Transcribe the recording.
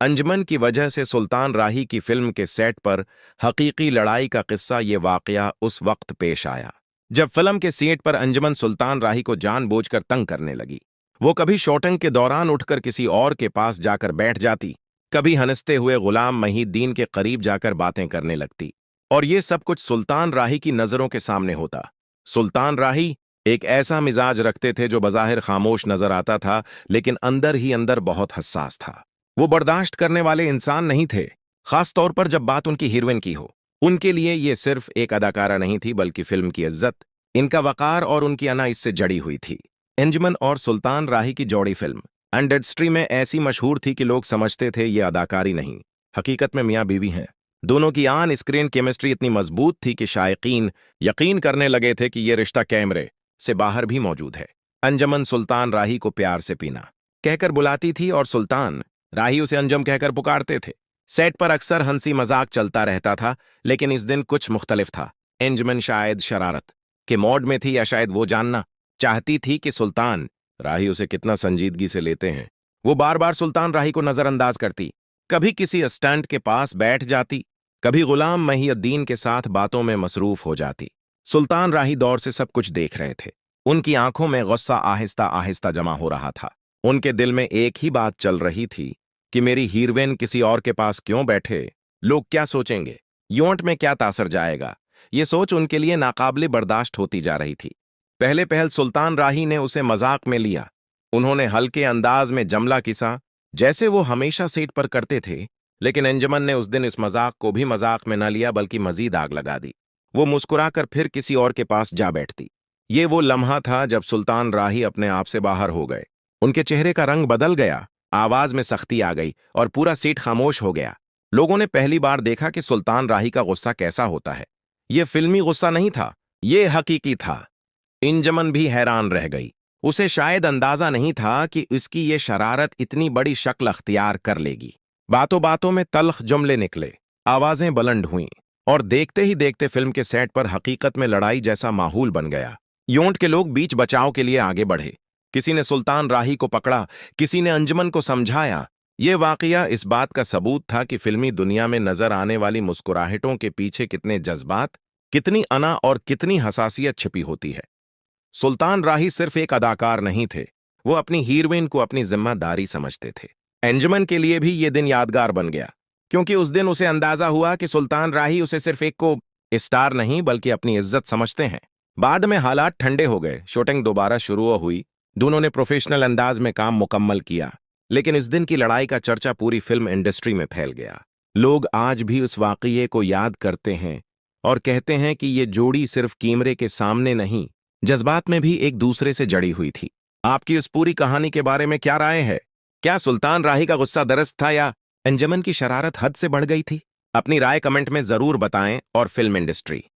अंजमन की वजह से सुल्तान राही की फिल्म के सेट पर हकीकी लड़ाई का किस्सा ये वाकया उस वक्त पेश आया जब फिल्म के सेट पर अंजमन सुल्तान राही को जानबूझकर तंग करने लगी। वो कभी शूटिंग के दौरान उठकर किसी और के पास जाकर बैठ जाती, कभी हंसते हुए गुलाम महीद्दीन के करीब जाकर बातें करने लगती, और ये सब कुछ सुल्तान राही की नजरों के सामने होता। सुल्तान राही एक ऐसा मिजाज रखते थे जो बज़ाहिर खामोश नजर आता था, लेकिन अंदर ही अंदर बहुत हसास था। वो बर्दाश्त करने वाले इंसान नहीं थे, खास तौर पर जब बात उनकी हीरोइन की हो। उनके लिए ये सिर्फ एक अदाकारा नहीं थी, बल्कि फिल्म की इज्जत, इनका वकार और उनकी अना इससे जड़ी हुई थी। अंजुमन और सुल्तान राही की जोड़ी फिल्म इंडस्ट्री में ऐसी मशहूर थी कि लोग समझते थे ये अदाकारी नहीं, हकीकत में मियाँ बीवी हैं। दोनों की ऑन स्क्रीन केमिस्ट्री इतनी मजबूत थी कि शायकीन यकीन करने लगे थे कि ये रिश्ता कैमरे से बाहर भी मौजूद है। अंजुमन सुल्तान राही को प्यार से पीना कहकर बुलाती थी और सुल्तान राही उसे अंजम कहकर पुकारते थे। सेट पर अक्सर हंसी मजाक चलता रहता था, लेकिन इस दिन कुछ मुख्तलिफ था। अंजुमन शायद शरारत के मोड में थी, या शायद वो जानना चाहती थी कि सुल्तान राही उसे कितना संजीदगी से लेते हैं। वो बार बार सुल्तान राही को नजरअंदाज करती, कभी किसी स्टैंड के पास बैठ जाती, कभी गुलाम महीउद्दीन के साथ बातों में मसरूफ हो जाती। सुल्तान राही दौर से सब कुछ देख रहे थे। उनकी आंखों में गुस्सा आहिस्ता आहिस्ता जमा हो रहा था। उनके दिल में एक ही बात चल रही थी कि मेरी हीरोइन किसी और के पास क्यों बैठे, लोग क्या सोचेंगे, यूंट में क्या तासर जाएगा। ये सोच उनके लिए नाकाबिले बर्दाश्त होती जा रही थी। पहले पहल सुल्तान राही ने उसे मजाक में लिया। उन्होंने हल्के अंदाज में जमला किसा, जैसे वो हमेशा सेट पर करते थे, लेकिन अंजुमन ने उस दिन इस मजाक को भी मजाक में न लिया, बल्कि मजीद आग लगा दी। वो मुस्कुराकर फिर किसी और के पास जा बैठती। ये वो लम्हा था जब सुल्तान राही अपने आप से बाहर हो गए। उनके चेहरे का रंग बदल गया, आवाज में सख्ती आ गई और पूरा सीट खामोश हो गया। लोगों ने पहली बार देखा कि सुल्तान राही का गुस्सा कैसा होता है। यह फिल्मी गुस्सा नहीं था, यह हकीकी था। अंजुमन भी हैरान रह गई। उसे शायद अंदाजा नहीं था कि उसकी ये शरारत इतनी बड़ी शक्ल अख्तियार कर लेगी। बातों बातों में तल्ख जुमले निकले, आवाजें बुलंद हुईं, और देखते ही देखते फिल्म के सेट पर हकीकत में लड़ाई जैसा माहौल बन गया। यूंट के लोग बीच बचाव के लिए आगे बढ़े। किसी ने सुल्तान राही को पकड़ा, किसी ने अंजुमन को समझाया। यह वाकया इस बात का सबूत था कि फिल्मी दुनिया में नजर आने वाली मुस्कुराहटों के पीछे कितने जज्बात, कितनी अना और कितनी हसासियत छिपी होती है। सुल्तान राही सिर्फ एक अदाकार नहीं थे, वो अपनी हीरोइन को अपनी जिम्मेदारी समझते थे। अंजुमन के लिए भी ये दिन यादगार बन गया, क्योंकि उस दिन उसे अंदाजा हुआ कि सुल्तान राही उसे सिर्फ एक को स्टार नहीं, बल्कि अपनी इज्जत समझते हैं। बाद में हालात ठंडे हो गए, शूटिंग दोबारा शुरू हुई, दोनों ने प्रोफेशनल अंदाज में काम मुकम्मल किया। लेकिन इस दिन की लड़ाई का चर्चा पूरी फिल्म इंडस्ट्री में फैल गया। लोग आज भी उस वाकये को याद करते हैं और कहते हैं कि ये जोड़ी सिर्फ कैमरे के सामने नहीं, जज्बात में भी एक दूसरे से जड़ी हुई थी। आपकी उस पूरी कहानी के बारे में क्या राय है? क्या सुल्तान राही का गुस्सा दरस्त था, या अंजुमन की शरारत हद से बढ़ गई थी? अपनी राय कमेंट में जरूर बताएं। और फिल्म इंडस्ट्री